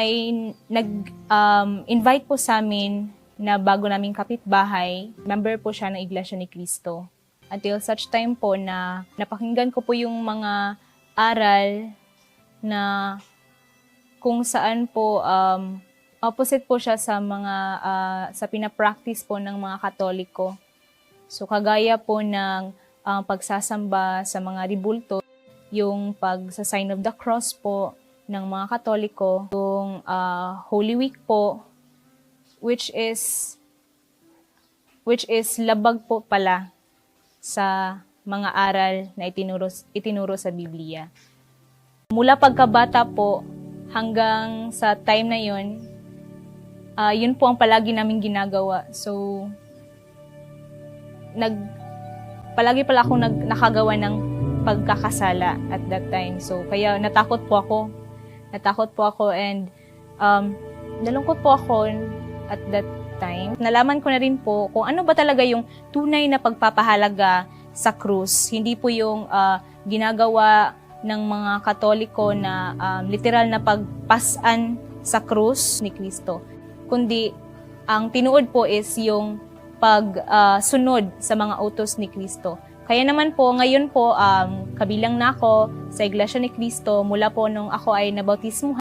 ay nag-invite po sa amin na bago naming kapitbahay, member po siya ng Iglesia ni Cristo. Until such time po na napakinggan ko po yung mga aral na kung saan po opposite po siya sa mga sa pinapractice po ng mga Katoliko. So kagaya po ng pagsasamba sa mga ribulto, yung pagsa-sign of the cross po ng mga Katoliko, yung Holy Week po, which is labag po pala sa mga aral na itinuro sa Biblia. Mula pagkabata po hanggang sa time na yun, yun po ang palagi namin ginagawa. So, palagi pala akong nakagawa ng pagkakasala at that time. So, kaya natakot po ako and nalungkot po ako at that time. Nalaman ko na rin po kung ano ba talaga yung tunay na pagpapahalaga sa krus. Hindi po yung ginagawa ng mga Katoliko na literal na pagpasan sa krus ni Kristo. Kundi, ang tinuod po is yung pagsunod sa mga utos ni Kristo. Kaya naman po, ngayon po, kabilang na ako sa Iglesia ni Cristo mula po nung ako ay nabautismuhan.